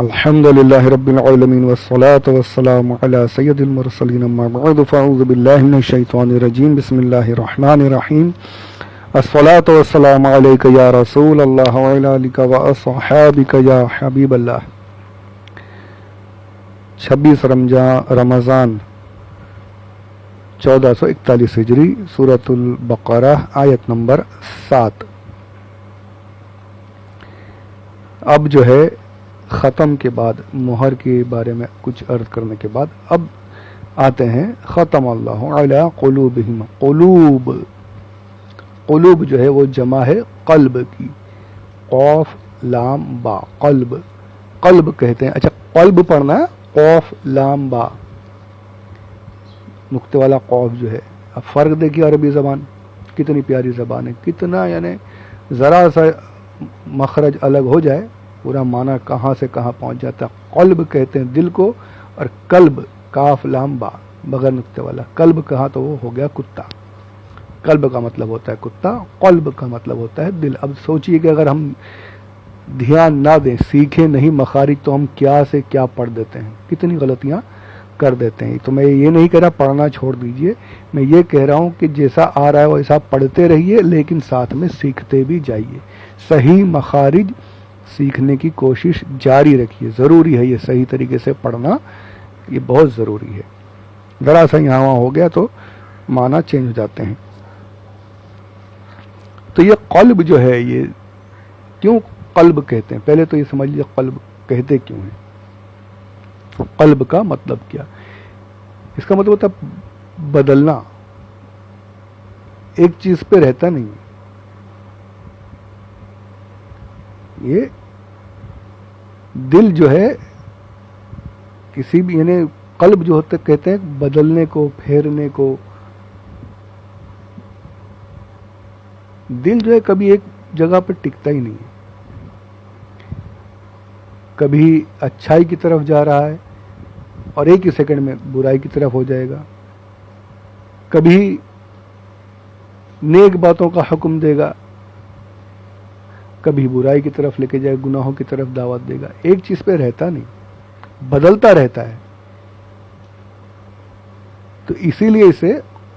الحمد لله رب العالمين والصلاة والسلام على سيد المرسلين أما بعد فأعوذ بالله من الشيطان الرجيم بسم الله الرحمن الرحيم الصلاة والسلام عليك يا رسول الله وعلى آلك وأصحابك يا حبيب الله 26 رمضان 1441 ہجری سورۃ البقرہ آیت نمبر 7۔ اب جو ہے ختم کے بعد مہر کے بارے میں کچھ عرض کرنے کے بعد اب آتے ہیں ختم اللہ علی قلوبہم۔ قلوب جو ہے وہ جمع ہے قلب کی، قوف لام با، قلب کہتے ہیں۔ اچھا قلب پڑھنا ہے، قوف لام با، نقطے والا قوف جو ہے۔ اب فرق دیکھیے، عربی زبان کتنی پیاری زبان ہے، کتنا یعنی ذرا سا مخرج الگ ہو جائے پورا معنی کہاں سے کہاں پہنچ جاتا ہے۔ قلب کہتے ہیں دل کو، اور قلب کاف لام با بغیر نقطے والا، قلب کہاں تو وہ ہو گیا کتا۔ قلب کا مطلب ہوتا ہے کتا، قلب کا مطلب ہوتا ہے دل۔ اب سوچئے کہ اگر ہم دھیان نہ دیں، سیکھیں نہیں مخارج، تو ہم کیا سے کیا پڑھ دیتے ہیں، کتنی غلطیاں کر دیتے ہیں۔ تو میں یہ نہیں کہہ رہا پڑھنا چھوڑ دیجئے، میں یہ کہہ رہا ہوں کہ جیسا آ رہا ہے ویسا پڑھتے رہیے، لیکن ساتھ میں سیکھتے بھی جائیے۔ صحیح مخارج سیکھنے کی کوشش جاری رکھیے، ضروری ہے یہ صحیح طریقے سے پڑھنا، یہ بہت ضروری ہے۔ ذرا سا یہاں وہاں ہو گیا تو معنی چینج ہو جاتے ہیں۔ تو یہ قلب جو ہے، یہ کیوں قلب کہتے ہیں؟ پہلے تو یہ سمجھ لیجیے قلب کہتے کیوں ہیں، قلب کا مطلب کیا؟ اس کا مطلب ہوتا ہے بدلنا، ایک چیز پہ رہتا نہیں۔ یہ دل جو ہے کسی بھی، یعنی قلب جو ہوتا کہتے ہیں بدلنے کو، پھیرنے کو۔ دل جو ہے کبھی ایک جگہ پہ ٹکتا ہی نہیں ہے، کبھی اچھائی کی طرف جا رہا ہے اور ایک ہی سیکنڈ میں برائی کی طرف ہو جائے گا، کبھی نیک باتوں کا حکم دے گا، کبھی برائی کی طرف لے کے جائے، گناہوں کی طرف دعوت دے گا۔ ایک چیز پہ رہتا نہیں، بدلتا رہتا ہے۔ تو اسی لیے اسے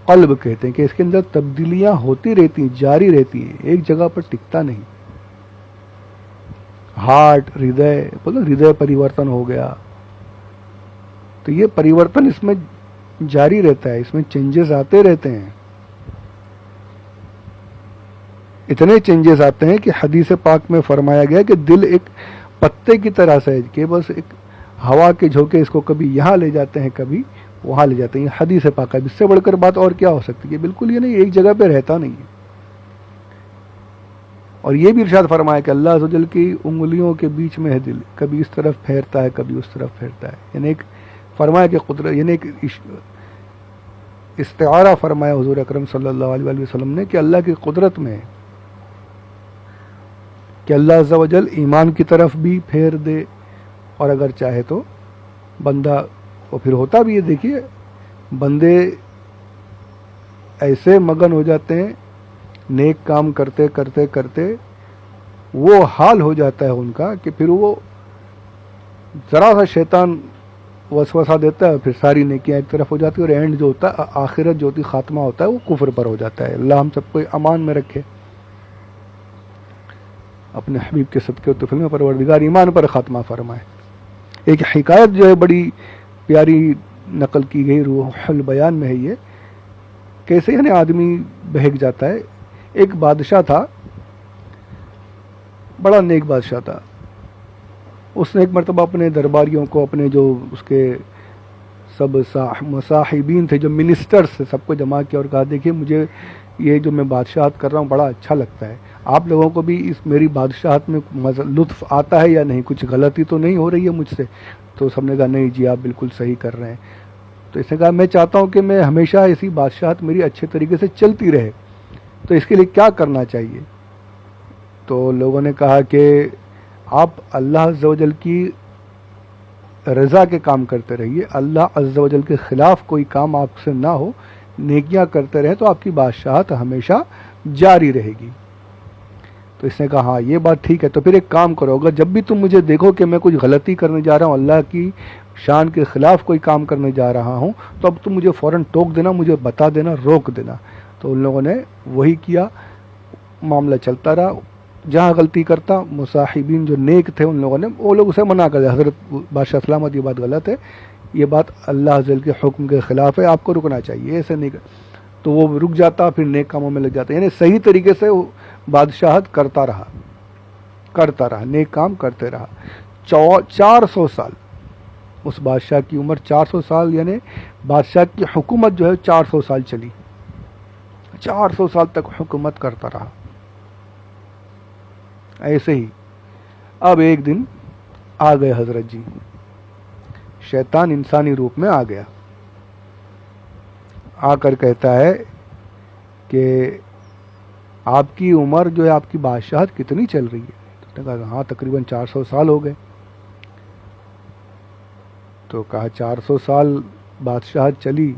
قلب کہتے ہیں کہ اس کے اندر تبدیلیاں ہوتی رہتی ہیں، جاری رہتی ہیں، ایک جگہ پر ٹکتا نہیں۔ ہارٹ، ہردے پریورتن ہو گیا، تو یہ پریورتن اس میں جاری رہتا ہے، اس میں چینجز آتے رہتے ہیں۔ اتنے چینجز آتے ہیں کہ حدیث پاک میں فرمایا گیا کہ دل ایک پتے کی طرح سے ہے کہ بس ایک ہوا کے جھونکے اس کو کبھی یہاں لے جاتے ہیں، کبھی وہاں لے جاتے ہیں۔ یہ حدیث پاک ہے، اس سے بڑھ کر بات اور کیا ہو سکتی ہے؟ بالکل یہ نہیں، ایک جگہ پہ رہتا نہیں ہے۔ اور یہ بھی ارشاد فرمایا کہ اللہ عز و جل کی انگلیوں کے بیچ میں ہے دل، کبھی اس طرف پھیرتا ہے، کبھی اس طرف پھیرتا ہے۔ یعنی ایک فرمایا کہ قدرت، یعنی ایک استعارہ فرمایا حضور اکرم صلی اللہ علیہ وسلم نے کہ اللہ کی قدرت میں ہے کہ اللہ عز و جل ایمان کی طرف بھی پھیر دے، اور اگر چاہے تو بندہ، اور پھر ہوتا بھی ہے، دیکھیے بندے ایسے مگن ہو جاتے ہیں نیک کام کرتے کرتے کرتے، وہ حال ہو جاتا ہے ان کا کہ پھر وہ ذرا سا شیطان وسوسہ دیتا ہے، پھر ساری نیکیاں ایک طرف ہو جاتی ہے، اور اینڈ جو ہوتا ہے، آخرت جو ہوتی خاتمہ ہوتا ہے، وہ کفر پر ہو جاتا ہے۔ اللہ ہم سب کو امان میں رکھے، اپنے حبیب کے صدقے و طفیل میں پروردگار ایمان پر خاتمہ فرمائے۔ ایک حکایت جو ہے بڑی پیاری نقل کی گئی، روح البیان میں ہے یہ، کیسے یعنی آدمی بہک جاتا ہے۔ ایک بادشاہ تھا، بڑا نیک بادشاہ تھا۔ اس نے ایک مرتبہ اپنے درباریوں کو، اپنے جو اس کے سب مصاحبین تھے، جو منسٹرز تھے، سب کو جمع کیا اور کہا دیکھیے مجھے یہ جو میں بادشاہت کر رہا ہوں بڑا اچھا لگتا ہے، آپ لوگوں کو بھی اس میری بادشاہت میں لطف آتا ہے یا نہیں، کچھ غلطی تو نہیں ہو رہی ہے مجھ سے؟ تو سب نے کہا نہیں جی آپ بالکل صحیح کر رہے ہیں۔ تو اس نے کہا میں چاہتا ہوں کہ میں ہمیشہ ایسی بادشاہت میری اچھے طریقے سے چلتی رہے، تو اس کے لیے کیا کرنا چاہیے؟ تو لوگوں نے کہا کہ آپ اللہ عز و جل کی رضا کے کام کرتے رہیے، اللہ عز و جل کے خلاف کوئی کام آپ سے نہ ہو، نیکیاں کرتے رہے، تو آپ کی بادشاہت ہمیشہ جاری رہے گی۔ تو اس نے کہا ہاں یہ بات ٹھیک ہے، تو پھر ایک کام کرو، اگر جب بھی تم مجھے دیکھو کہ میں کچھ غلطی کرنے جا رہا ہوں، اللہ کی شان کے خلاف کوئی کام کرنے جا رہا ہوں، تو اب تم مجھے فوراً ٹوک دینا، مجھے بتا دینا، روک دینا۔ تو ان لوگوں نے وہی کیا، معاملہ چلتا رہا۔ جہاں غلطی کرتا، مصاحبین جو نیک تھے ان لوگوں نے، وہ لوگ اسے منع کر دیا، حضرت بادشاہ سلامت یہ بات غلط ہے، یہ بات اللہ عز و جل کے حکم کے خلاف ہے، آپ کو رکنا چاہیے، ایسے نہیں تو وہ رک جاتا، پھر نیک کاموں میں لگ جاتا، یعنی صحیح طریقے سے وہ بادشاہت کرتا رہا، نیک کام کرتے رہا۔ 400 سال اس بادشاہ کی عمر 400 سال، یعنی بادشاہ کی حکومت جو ہے 400 سال چلی، 400 سال تک حکومت کرتا رہا۔ ایسے ہی اب ایک دن آ گئے حضرت جی، شیطان انسانی روپ میں آ گیا، آ کر کہتا ہے کہ آپ کی عمر جو ہے، آپ کی بادشاہت کتنی چل رہی ہے؟ تو اس نے کہا ہاں تقریباً 400 سال ہو گئے۔ تو کہا 400 سال بادشاہت چلی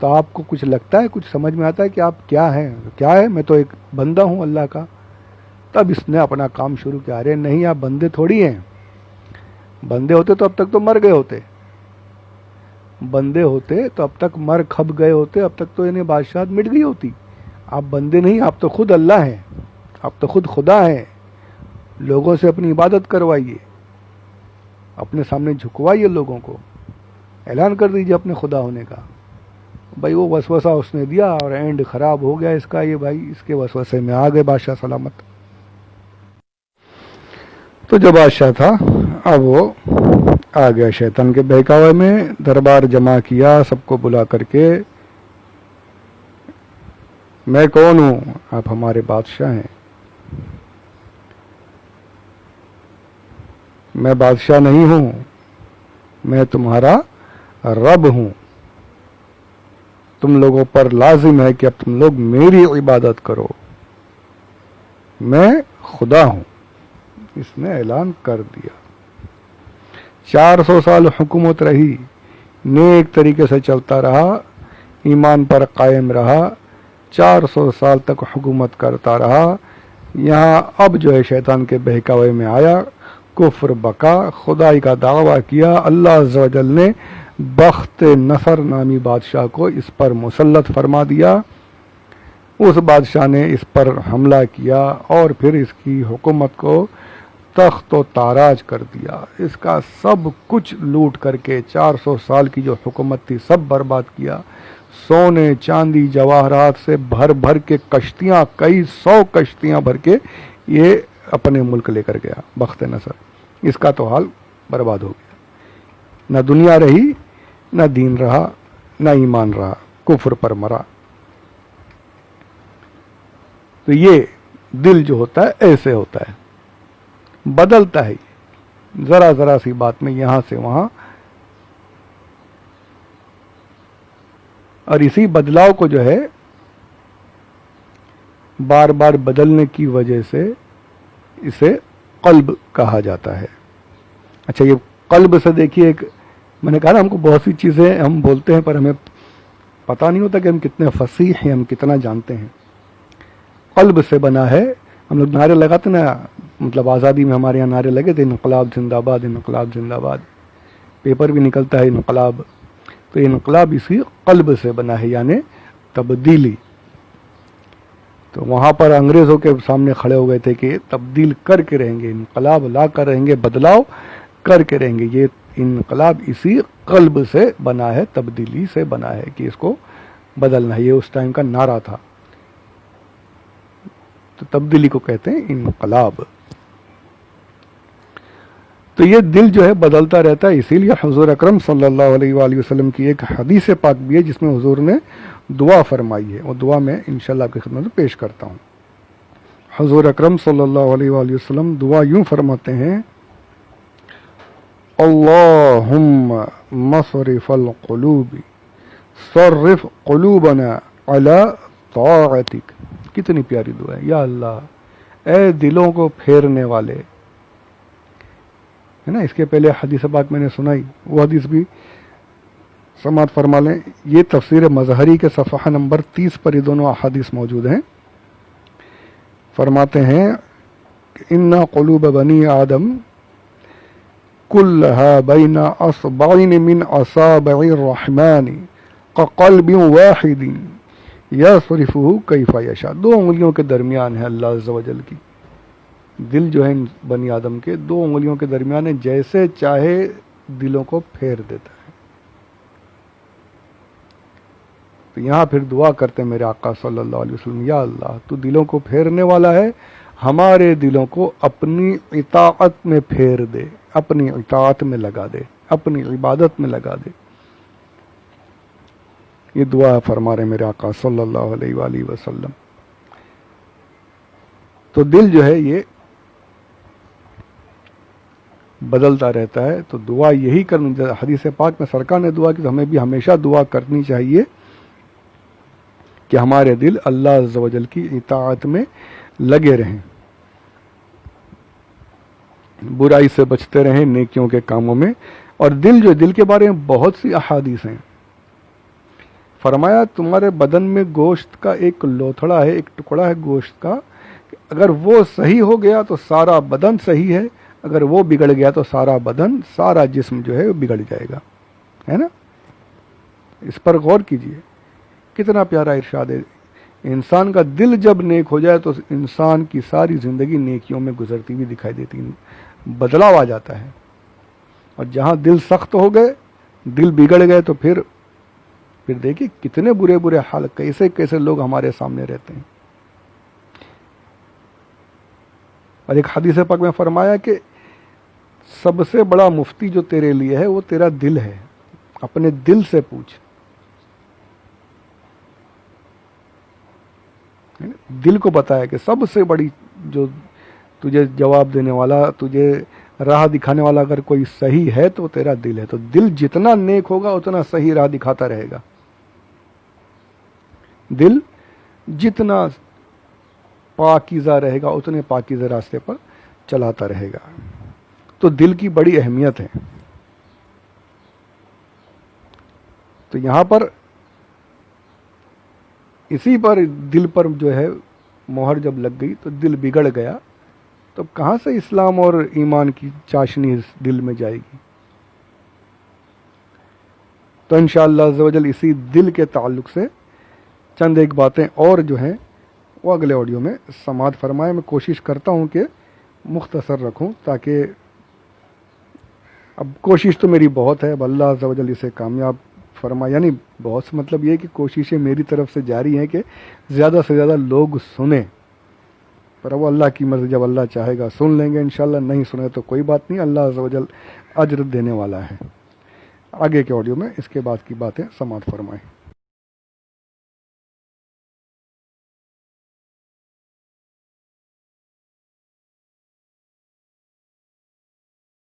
تو آپ کو کچھ لگتا ہے، کچھ سمجھ میں آتا ہے کہ آپ کیا ہیں؟ کیا ہے، میں تو ایک بندہ ہوں اللہ کا۔ تب اس نے اپنا کام شروع کیا، ارے نہیں آپ بندے تھوڑی ہیں، بندے ہوتے تو اب تک تو مر گئے ہوتے، بندے ہوتے تو اب تک مر کھپ گئے ہوتے، اب تک تو انہیں بادشاہت مٹ گئی ہوتی۔ آپ بندے نہیں، آپ تو خود اللہ ہیں، آپ تو خود خدا ہیں۔ لوگوں سے اپنی عبادت کروائیے، اپنے سامنے جھکوائیے، لوگوں کو اعلان کر دیجیے اپنے خدا ہونے کا۔ بھائی وہ وسوسہ اس نے دیا اور اینڈ خراب ہو گیا اس کا، یہ بھائی اس کے وسوسے میں آ گئے بادشاہ سلامت۔ تو جو بادشاہ تھا اب وہ آ گیا شیطان کے بہکاوے میں، دربار جمع کیا، سب کو بلا کر کے، میں کون ہوں؟ آپ ہمارے بادشاہ ہیں۔ میں بادشاہ نہیں ہوں، میں تمہارا رب ہوں، تم لوگوں پر لازم ہے کہ اب تم لوگ میری عبادت کرو، میں خدا ہوں۔ اس نے اعلان کر دیا۔ 400 سال حکومت رہی، نیک طریقے سے چلتا رہا، ایمان پر قائم رہا، 400 سال تک حکومت کرتا رہا۔ یہاں اب جو ہے شیطان کے بہکاوے میں آیا، کفر بکا، خدائی کا دعویٰ کیا۔ اللہ عز و جل نے بخت نصر نامی بادشاہ کو اس پر مسلط فرما دیا۔ اس بادشاہ نے اس پر حملہ کیا اور پھر اس کی حکومت کو تخت و تاراج کر دیا، اس کا سب کچھ لوٹ کر کے 400 سال کی جو حکومت تھی سب برباد کیا۔ سونے چاندی جواہرات سے بھر بھر کے کشتیاں، کئی 100 کشتیاں بھر کے یہ اپنے ملک لے کر گیا بخت نصر۔ اس کا تو حال برباد ہو گیا، نہ دنیا رہی، نہ دین رہا، نہ ایمان رہا، کفر پر مرا۔ تو یہ دل جو ہوتا ہے ایسے ہوتا ہے، بدلتا ہے، ذرا ذرا سی بات میں یہاں سے وہاں، اور اسی بدلاؤ کو جو ہے بار بار بدلنے کی وجہ سے اسے قلب کہا جاتا ہے۔ اچھا یہ قلب سے دیکھیے، ایک میں نے کہا نا ہم کو بہت سی چیزیں ہم بولتے ہیں پر ہمیں پتہ نہیں ہوتا کہ ہم کتنے فصیح ہیں، ہم کتنا جانتے ہیں۔ قلب سے بنا ہے، ہم لوگ نعرے لگاتے نا، مطلب آزادی میں ہمارے یہاں نعرے لگے تھے، انقلاب زندہ باد، انقلاب زندہ باد، پیپر بھی نکلتا ہے انقلاب۔ تو انقلاب اسی قلب سے بنا ہے، یعنی تبدیلی۔ تو وہاں پر انگریزوں کے سامنے کھڑے ہو گئے تھے کہ تبدیل کر کے رہیں گے، انقلاب لا کر رہیں گے، بدلاؤ کر کے رہیں گے۔ یہ انقلاب اسی قلب سے بنا ہے، تبدیلی سے بنا ہے کہ اس کو بدلنا ہے، یہ اس ٹائم کا نعرہ تھا۔ تو تبدیلی کو کہتے ہیں انقلاب۔ تو یہ دل جو ہے بدلتا رہتا ہے، اسی لیے حضور اکرم صلی اللہ علیہ وآلہ وسلم کی ایک حدیث پاک بھی ہے جس میں حضور نے دعا فرمائی ہے، وہ دعا میں انشاءاللہ آپ کی خدمت میں پیش کرتا ہوں۔ حضور اکرم صلی اللہ علیہ وآلہ وسلم دعا یوں فرماتے ہیں، اللہم مصرف القلوب صرف قلوبنا علی طاعتک۔ کتنی پیاری دعا ہے، یا اللہ اے دلوں کو پھیرنے والے، ہے نا۔ اس کے پہلے حدیث پاک میں نے سنائی، وہ حدیث بھی سماعت فرما لیں۔ یہ تفسیر مظہری کے صفحہ نمبر 30 پر یہ دونوں احادیث موجود ہیں۔ فرماتے ہیں کہ اِنَّ قُلُوبَ بَنِي آدم كُلَّهَا بَيْنَ أَصْبَعَيْنِ مِنْ أَصَابِعِ الرَّحْمَنِ كَقَلْبٍ وَاحِدٍ يَصْرِفُهُ كَيْفَ يَشَاءُ. 2 انگلیوں کے درمیان ہے اللہ عز و جل کی. دل جو ہے بنی آدم کے 2 انگلیوں کے درمیان ہے، جیسے چاہے دلوں کو پھیر دیتا ہے. تو یہاں پھر دعا کرتے ہیں میرے آقا صلی اللہ علیہ وسلم، یا اللہ تو دلوں کو پھیرنے والا ہے، ہمارے دلوں کو اپنی اطاعت میں پھیر دے، اپنی اطاعت میں لگا دے، اپنی عبادت میں لگا دے. یہ دعا فرما رہے میرے آقا صلی اللہ علیہ وآلہ وسلم. تو دل جو ہے یہ بدلتا رہتا ہے. تو دعا یہی کرنی، حدیث پاک میں سرکار نے دعا کی، تو ہمیں بھی ہمیشہ دعا کرنی چاہیے کہ ہمارے دل اللہ عز و جل کی اطاعت میں لگے رہیں، برائی سے بچتے رہیں، نیکیوں کے کاموں میں. اور دل کے بارے میں بہت سی احادیث ہیں. فرمایا تمہارے بدن میں گوشت کا ایک لوتھڑا ہے، ایک ٹکڑا ہے گوشت کا، اگر وہ صحیح ہو گیا تو سارا بدن صحیح ہے، اگر وہ بگڑ گیا تو سارا بدن، سارا جسم جو ہے وہ بگڑ جائے گا. ہے نا؟ اس پر غور کیجئے، کتنا پیارا ارشاد ہے. انسان کا دل جب نیک ہو جائے تو انسان کی ساری زندگی نیکیوں میں گزرتی ہوئی دکھائی دیتی ہے، بدلاؤ آ جاتا ہے. اور جہاں دل سخت ہو گئے، دل بگڑ گئے، تو پھر دیکھیے کتنے برے برے حال، کیسے کیسے لوگ ہمارے سامنے رہتے ہیں. اور ایک حدیث پاک میں فرمایا کہ سب سے بڑا مفتی جو تیرے لیے ہے وہ تیرا دل ہے، اپنے دل سے پوچھ. دل کو بتایا کہ سب سے بڑی جو تجھے جواب دینے والا، تجھے راہ دکھانے والا اگر کوئی صحیح ہے تو تیرا دل ہے. تو دل جتنا نیک ہوگا اتنا صحیح راہ دکھاتا رہے گا. دل جتنا پاکیزہ رہے گا اتنے پاکیزہ راستے پر چلاتا رہے گا. تو دل کی بڑی اہمیت ہے. تو یہاں پر اسی پر دل پر جو ہے مہر جب لگ گئی تو دل بگڑ گیا، تو کہاں سے اسلام اور ایمان کی چاشنی اس دل میں جائے گی؟ تو انشاءاللہ عز و جل اسی دل کے تعلق سے چند ایک باتیں اور جو ہیں وہ اگلے آڈیو میں سماعت فرمائے. میں کوشش کرتا ہوں کہ مختصر رکھوں، تاکہ اب کوشش تو میری بہت ہے، اب اللہ عز و جل اسے کامیاب فرمائے. یعنی بہت سے مطلب یہ کہ کوششیں میری طرف سے جاری ہیں کہ زیادہ سے زیادہ لوگ سنیں، پر وہ اللہ کی مرضی، جب اللہ چاہے گا سن لیں گے انشاءاللہ، نہیں سنے تو کوئی بات نہیں، اللہ عز و جل اجر دینے والا ہے. آگے کے آڈیو میں اس کے بعد کی باتیں سماعت فرمائیں.